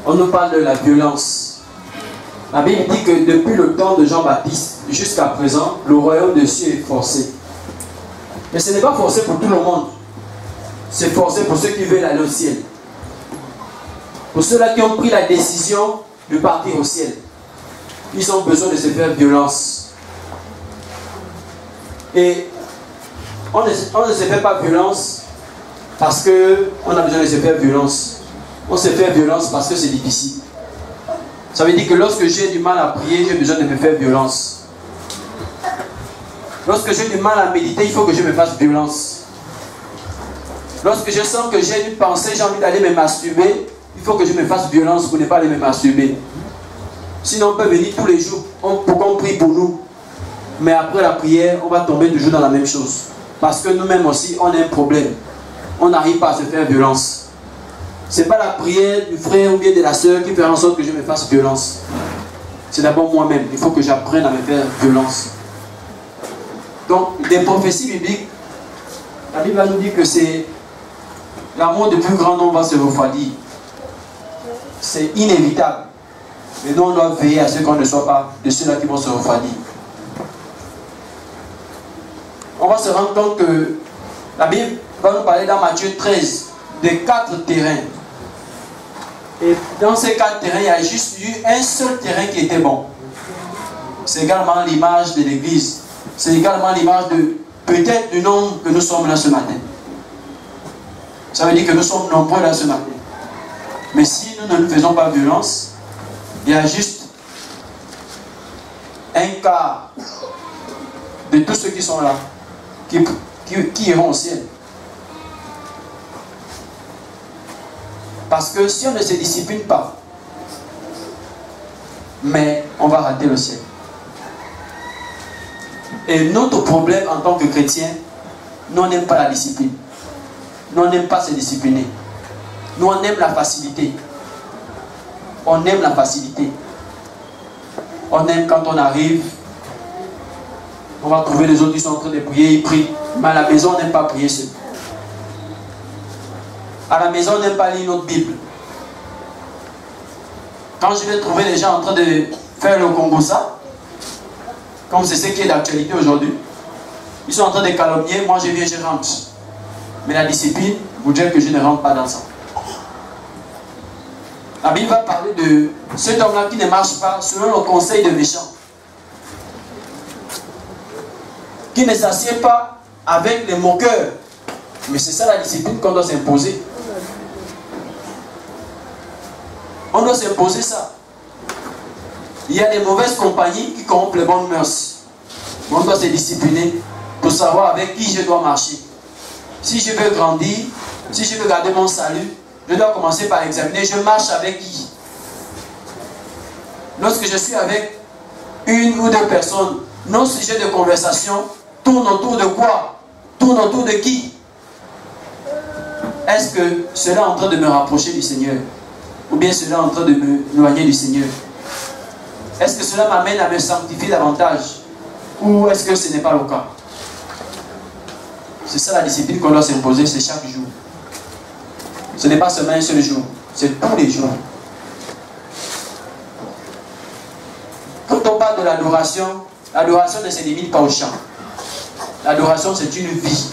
on nous parle de la violence. La Bible dit que depuis le temps de Jean-Baptiste jusqu'à présent, le royaume de Dieu est forcé. Mais ce n'est pas forcé pour tout le monde. C'est forcé pour ceux qui veulent aller au ciel. Pour ceux-là qui ont pris la décision de partir au ciel. Ils ont besoin de se faire violence. Et on ne se fait pas violence parce qu'on a besoin de se faire violence. On se fait violence parce que c'est difficile. Ça veut dire que lorsque j'ai du mal à prier, j'ai besoin de me faire violence. Lorsque j'ai du mal à méditer, il faut que je me fasse violence. Lorsque je sens que j'ai une pensée, j'ai envie d'aller me masturber, il faut que je me fasse violence pour ne pas aller me masturber. Sinon on peut venir tous les jours pour qu'on prie pour nous. Mais après la prière, on va tomber toujours dans la même chose. Parce que nous-mêmes aussi, on a un problème. On n'arrive pas à se faire violence. Ce n'est pas la prière du frère ou bien de la sœur qui fait en sorte que je me fasse violence. C'est d'abord moi-même. Il faut que j'apprenne à me faire violence. Donc, des prophéties bibliques, la Bible va nous dire que c'est l'amour du plus grand nombre va se refroidir. C'est inévitable. Mais nous, on doit veiller à ce qu'on ne soit pas de ceux-là qui vont se refroidir. On va se rendre compte que la Bible va nous parler dans Matthieu 13 de 4 terrains. Et dans ces 4 terrains, il y a juste eu un seul terrain qui était bon. C'est également l'image de l'église. C'est également l'image de peut-être du nombre que nous sommes là ce matin. Ça veut dire que nous sommes nombreux là ce matin. Mais si nous ne nous faisons pas violence, il y a juste un quart de tous ceux qui sont là qui iront au ciel. Parce que si on ne se discipline pas, mais on va rater le ciel. Et notre problème en tant que chrétien, nous on n'aime pas la discipline. Nous on n'aime pas se discipliner. Nous on aime la facilité. On aime la facilité. On aime quand on arrive, on va trouver les autres qui sont en train de prier, ils prient. Mais à la maison, on n'aime pas prier seul. À la maison, on n'aime pas lire notre Bible. Quand je vais trouver les gens en train de faire le Congossa, comme c'est ce qui est d'actualité aujourd'hui, ils sont en train de calomnier, moi je viens, je rentre. Mais la discipline voudrait que je ne rentre pas dans ça. La Bible va parler de cet homme-là qui ne marche pas selon le conseil de méchants. Qui ne s'assied pas avec les moqueurs. Mais c'est ça la discipline qu'on doit s'imposer. On doit s'imposer ça. Il y a des mauvaises compagnies qui corrompent les bonnes mœurs. On doit se discipliner pour savoir avec qui je dois marcher. Si je veux grandir, si je veux garder mon salut, je dois commencer par examiner, je marche avec qui? Lorsque je suis avec une ou deux personnes, nos sujets de conversation tournent autour de quoi? Tournent autour de qui? Est-ce que cela est en train de me rapprocher du Seigneur? Ou bien cela est en train de me éloigner du Seigneur? Est-ce que cela m'amène à me sanctifier davantage? Ou est-ce que ce n'est pas le cas? C'est ça la discipline qu'on doit s'imposer, c'est chaque jour. Ce n'est pas seulement un seul jour, c'est tous les jours. Quand on parle de l'adoration, l'adoration ne se limite pas au chant. L'adoration, c'est une vie.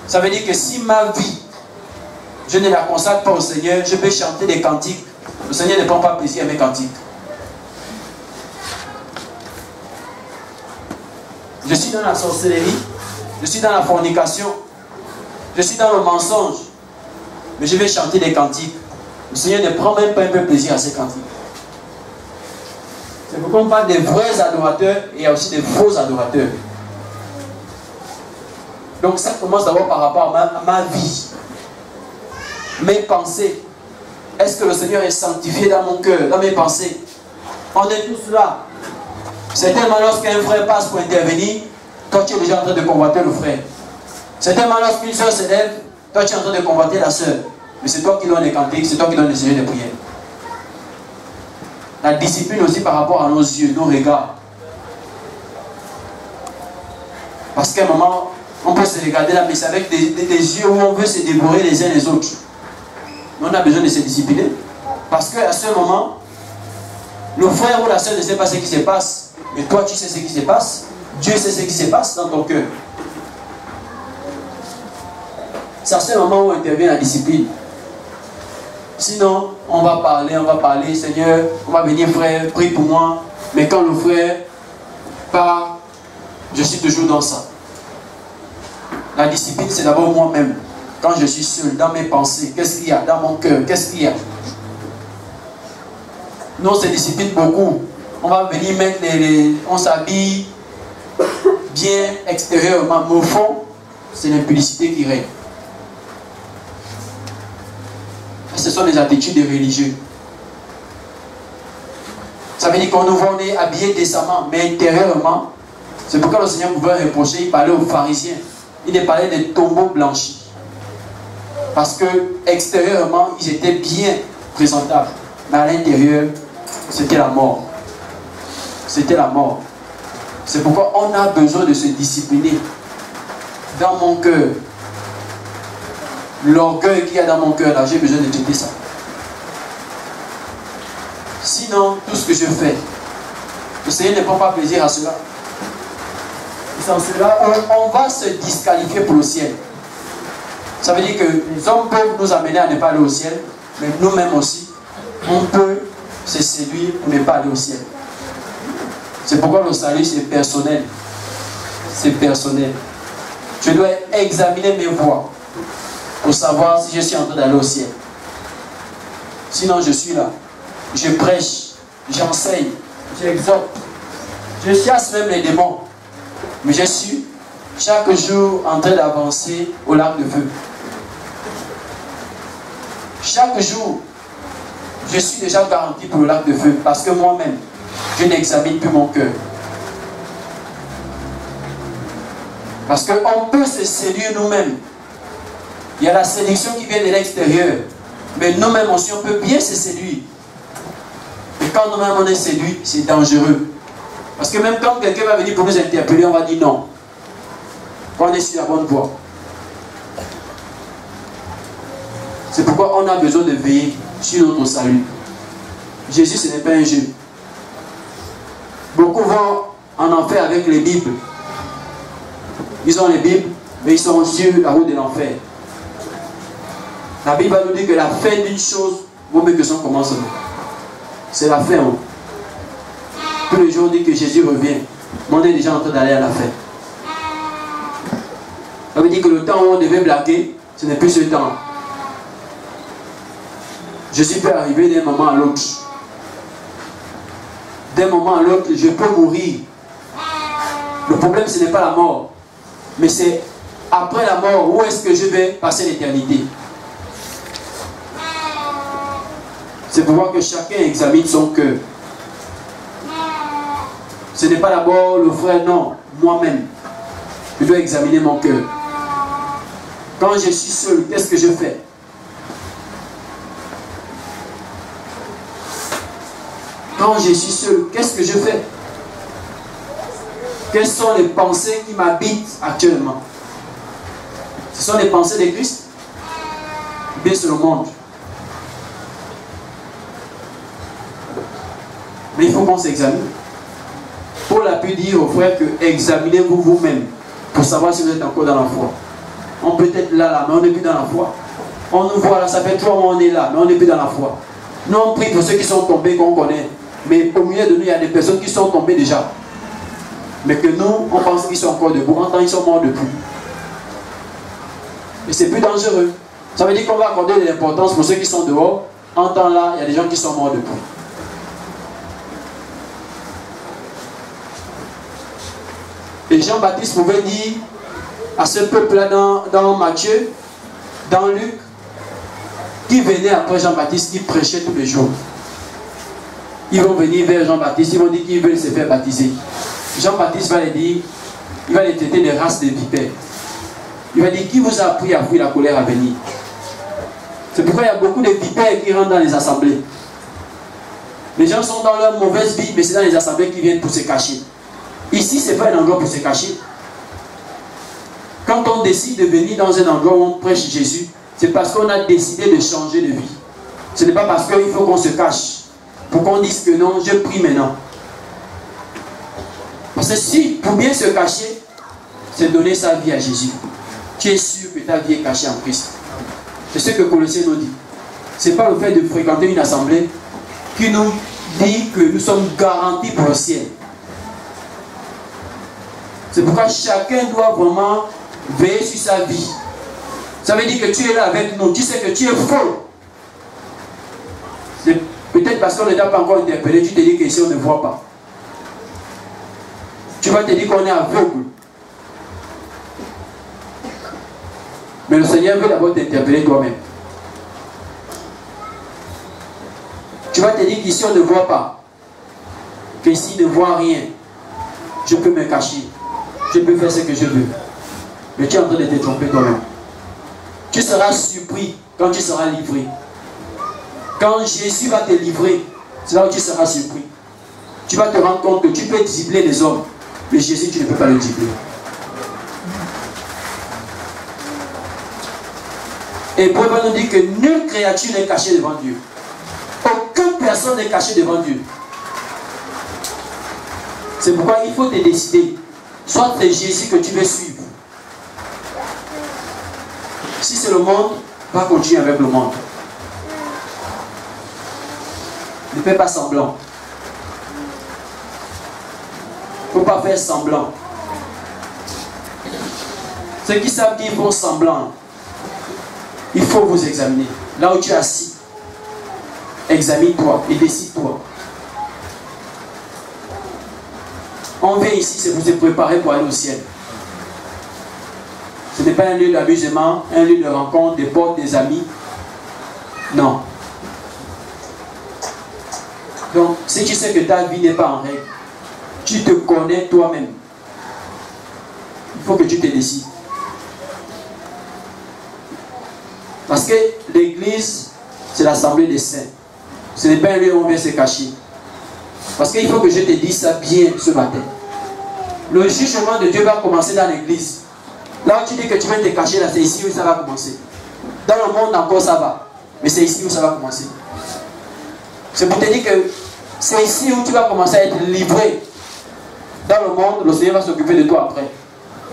Ça veut dire que si ma vie, je ne la consacre pas au Seigneur, je peux chanter des cantiques. Le Seigneur ne prend pas plaisir à mes cantiques. Je suis dans la sorcellerie, je suis dans la fornication, je suis dans le mensonge, mais je vais chanter des cantiques. Le Seigneur ne prend même pas un peu plaisir à ces cantiques. C'est pourquoi on parle des vrais adorateurs et il y a aussi des faux adorateurs. Donc ça commence d'abord par rapport à ma vie. Mes pensées. Est-ce que le Seigneur est sanctifié dans mon cœur, dans mes pensées? On est tous là. Certainement lorsqu'un frère passe pour intervenir, toi tu es déjà en train de convoiter le frère. Certainement lorsqu'une soeur se lève, toi tu es en train de convoiter la soeur. Mais c'est toi qui donnes les cantiques, c'est toi qui donnes les sujets de prière. La discipline aussi par rapport à nos yeux, nos regards. Parce qu'à un moment, on peut se regarder là, mais c'est avec des yeux où on veut se dévorer les uns les autres. On On a besoin de se discipliner. Parce qu'à ce moment, le frère ou la soeur ne sait pas ce qui se passe. Mais toi, tu sais ce qui se passe. Dieu sait ce qui se passe dans ton cœur. C'est à ce moment où intervient la discipline. Sinon, on va parler, Seigneur, on va venir, frère, prie pour moi. Mais quand le frère part, je suis toujours dans ça. La discipline, c'est d'abord moi-même. Quand je suis seul, dans mes pensées, qu'est-ce qu'il y a dans mon cœur? Qu'est-ce qu'il y a? Nous, on se discipline beaucoup. On va venir mettre on s'habille bien extérieurement. Mais au fond, c'est l'impudicité qui règne. Ce sont les attitudes des religieux. Ça veut dire qu'on nous voit, on est habillé décemment, mais intérieurement, c'est pourquoi le Seigneur pouvait reprocher, il parlait aux pharisiens. Il parlait des tombeaux blanchis. Parce que extérieurement, ils étaient bien présentables. Mais à l'intérieur, c'était la mort. C'était la mort. C'est pourquoi on a besoin de se discipliner. Dans mon cœur, l'orgueil qu'il y a dans mon cœur, là, j'ai besoin de jeter ça. Sinon, tout ce que je fais, le Seigneur ne prend pas plaisir à cela. C'est en cela on va se disqualifier pour le ciel. Ça veut dire que les hommes peuvent nous amener à ne pas aller au ciel, mais nous-mêmes aussi, on peut se séduire pour ne pas aller au ciel. C'est pourquoi le salut, c'est personnel. C'est personnel. Je dois examiner mes voies pour savoir si je suis en train d'aller au ciel. Sinon, je suis là. Je prêche, j'enseigne, j'exhorte. Je chasse même les démons. Mais je suis chaque jour en train d'avancer au lac de feu. Chaque jour, je suis déjà garanti pour le lac de feu parce que moi-même, je n'examine plus mon cœur. Parce qu'on peut se séduire nous-mêmes. Il y a la séduction qui vient de l'extérieur. Mais nous-mêmes aussi, on peut bien se séduire. Et quand nous-mêmes on est séduit, c'est dangereux. Parce que même quand quelqu'un va venir pour nous interpeller, on va dire non. On est sur la bonne voie. C'est pourquoi on a besoin de veiller sur notre salut. Jésus, ce n'est pas un jeu. Beaucoup vont en enfer avec les Bibles. Ils ont les Bibles, mais ils sont sur la route de l'enfer. La Bible va nous dire que la fin d'une chose vaut mieux que son commencement. C'est la fin. Hein. Tous les jours, on dit que Jésus revient. Mais on est déjà en train d'aller à la fin. Ça veut dire que le temps où on devait blaguer, ce n'est plus ce temps. Jésus peut arriver d'un moment à l'autre. D'un moment à l'autre, je peux mourir. Le problème, ce n'est pas la mort. Mais c'est après la mort, où est-ce que je vais passer l'éternité? C'est pour voir que chacun examine son cœur. Ce n'est pas d'abord le frère, non, moi-même. Je dois examiner mon cœur. Quand je suis seul, qu'est-ce que je fais? Quand je suis seul, qu'est-ce que je fais? Quelles sont les pensées qui m'habitent actuellement? Ce sont les pensées de Christ? Ou bien c'est le monde? Mais il faut qu'on s'examine. Paul a pu dire aux frères que examinez-vous vous-même pour savoir si vous êtes encore dans la foi. On peut être là, mais on n'est plus dans la foi. On nous voit là, ça fait 3 mois on est là, mais on n'est plus dans la foi. Nous on prie pour ceux qui sont tombés qu'on connaît. Mais au milieu de nous, il y a des personnes qui sont tombées déjà. Mais que nous, on pense qu'ils sont encore debout. En temps, ils sont morts depuis. Et c'est plus dangereux. Ça veut dire qu'on va accorder de l'importance pour ceux qui sont dehors. En temps là, il y a des gens qui sont morts depuis. Et Jean-Baptiste pouvait dire à ce peuple-là dans Matthieu, dans Luc, qui venait après Jean-Baptiste, qui prêchait tous les jours. Ils vont venir vers Jean-Baptiste, ils vont dire qu'ils veulent se faire baptiser. Jean-Baptiste va les dire, il va les traiter de race de vipères. Il va dire, qui vous a appris à fuir la colère à venir? C'est pourquoi il y a beaucoup de vipères qui rentrent dans les assemblées. Les gens sont dans leur mauvaise vie, mais c'est dans les assemblées qui viennent pour se cacher. Ici, ce n'est pas un endroit pour se cacher. Quand on décide de venir dans un endroit où on prêche Jésus, c'est parce qu'on a décidé de changer de vie. Ce n'est pas parce qu'il faut qu'on se cache. Pour qu'on dise que non, je prie maintenant. Parce que si, pour bien se cacher, c'est donner sa vie à Jésus. Tu es sûr que ta vie est cachée en Christ. C'est ce que Colossiens nous dit. Ce n'est pas le fait de fréquenter une assemblée qui nous dit que nous sommes garantis pour le ciel. C'est pourquoi chacun doit vraiment veiller sur sa vie. Ça veut dire que tu es là avec nous. Tu sais que tu es faux. C'est peut-être parce qu'on ne t'a pas encore interpellé, tu te dis qu'ici on ne voit pas. Tu vas te dire qu'on est aveugle. Mais le Seigneur veut d'abord t'interpeller toi-même. Tu vas te dire qu'ici on ne voit pas. Qu'ici ne voit rien. Je peux me cacher. Je peux faire ce que je veux. Mais tu es en train de te tromper toi-même. Tu seras surpris quand tu seras livré. Quand Jésus va te livrer, c'est là où tu seras surpris. Tu vas te rendre compte que tu peux discipler les hommes, mais Jésus, tu ne peux pas le discipler. Et Paul va nous dire que nulle créature n'est cachée devant Dieu. Aucune personne n'est cachée devant Dieu. C'est pourquoi il faut te décider. Soit c'est Jésus que tu veux suivre. Si c'est le monde, va continuer avec le monde. Ne fais pas semblant. Il ne faut pas faire semblant. Ceux qui savent qu'ils font semblant, il faut vous examiner. Là où tu es assis, examine-toi et décide-toi. On vient ici, c'est pour se préparer pour aller au ciel. Ce n'est pas un lieu d'amusement, un lieu de rencontre, des potes, des amis. Non. Donc, si tu sais que ta vie n'est pas en règle, tu te connais toi-même. Il faut que tu te décides. Parce que l'église, c'est l'assemblée des saints. Ce n'est pas un lieu où on vient se cacher. Parce qu'il faut que je te dise ça bien ce matin. Le jugement de Dieu va commencer dans l'église. Là où tu dis que tu vas te cacher, là, c'est ici où ça va commencer. Dans le monde encore ça va. Mais c'est ici où ça va commencer. C'est pour te dire que c'est ici où tu vas commencer à être livré. Dans le monde, le Seigneur va s'occuper de toi après.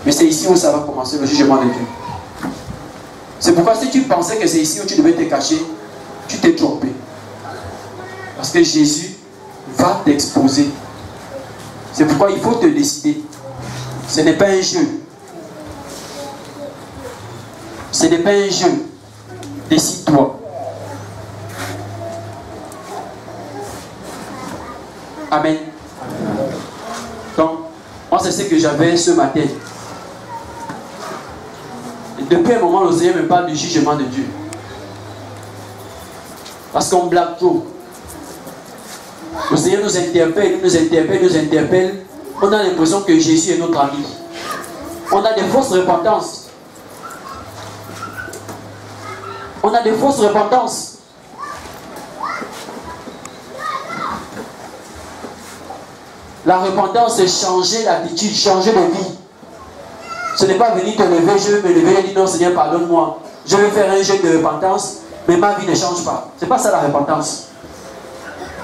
Mais c'est ici où ça va commencer, le jugement de Dieu. C'est pourquoi si tu pensais que c'est ici où tu devais te cacher, tu t'es trompé. Parce que Jésus va t'exposer. C'est pourquoi il faut te décider. Ce n'est pas un jeu. Ce n'est pas un jeu. Décide-toi. Amen. Donc, moi c'est ce que j'avais ce matin. Et depuis un moment, le Seigneur me parle du jugement de Dieu. Parce qu'on blague trop. Le Seigneur nous interpelle, nous interpelle, nous interpelle. On a l'impression que Jésus est notre ami. On a des fausses repentances. On a des fausses repentances. La repentance, c'est changer l'attitude, changer de vie. Ce n'est pas venir te lever, je vais me lever et dire non Seigneur, pardonne-moi. Je vais faire un jeûne de repentance, mais ma vie ne change pas. Ce n'est pas ça la repentance.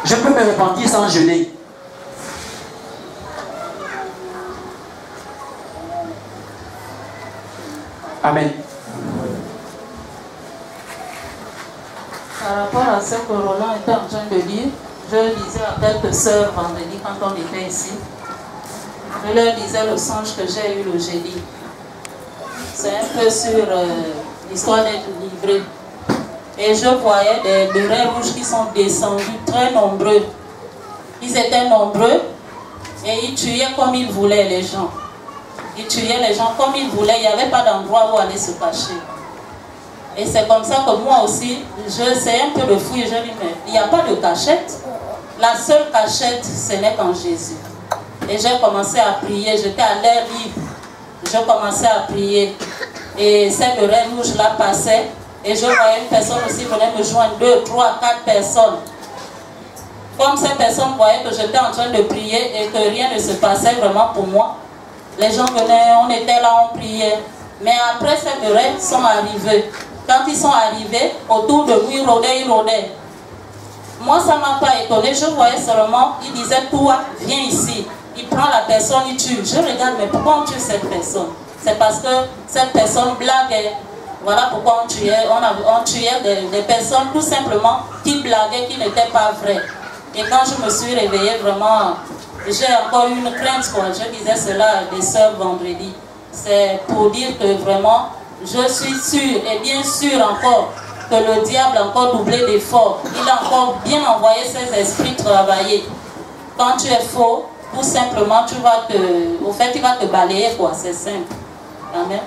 Je peux me repentir sans jeûner. Amen. Par rapport à ce que Roland était en train de dire, je disais à quelques sœurs vendredi quand on était ici, je leur disais le songe que j'ai eu le jeudi. C'est un peu sur l'histoire d'être livré. Et je voyais des bérets rouges qui sont descendus très nombreux. Ils étaient nombreux et ils tuaient comme ils voulaient les gens. Ils tuaient les gens comme ils voulaient. Il n'y avait pas d'endroit où aller se cacher. Et c'est comme ça que moi aussi, j'essaie un peu de fouiller. Je dis, mais il n'y a pas de cachette. La seule cachette, ce n'est qu'en Jésus. Et j'ai commencé à prier. J'étais à l'air libre. Je commençais à prier. Et ces bérets rouges là passaient. Et je voyais une personne aussi venait me joindre, 2, 3, 4 personnes. Comme ces personnes voyaient que j'étais en train de prier et que rien ne se passait vraiment pour moi, les gens venaient, on était là, on priait. Mais après, ces bérets sont arrivés. Quand ils sont arrivés, autour de nous, ils rôdaient. Moi, ça ne m'a pas étonné. Je voyais seulement, il disait, toi, viens ici. Il prend la personne, il tue. Je regarde, mais pourquoi on tue cette personne? C'est parce que cette personne blaguait. Voilà pourquoi on tuait des personnes tout simplement qui blaguaient, qui n'étaient pas vraies. Et quand je me suis réveillée, vraiment, j'ai encore eu une crainte, quoi. Je disais cela à des sœurs vendredi. C'est pour dire que vraiment, je suis sûre, et bien sûre encore, que le diable a encore doublé d'efforts. Il a encore bien envoyé ses esprits travailler. Quand tu es faux, tout simplement, il va te balayer, quoi. C'est simple. Amen.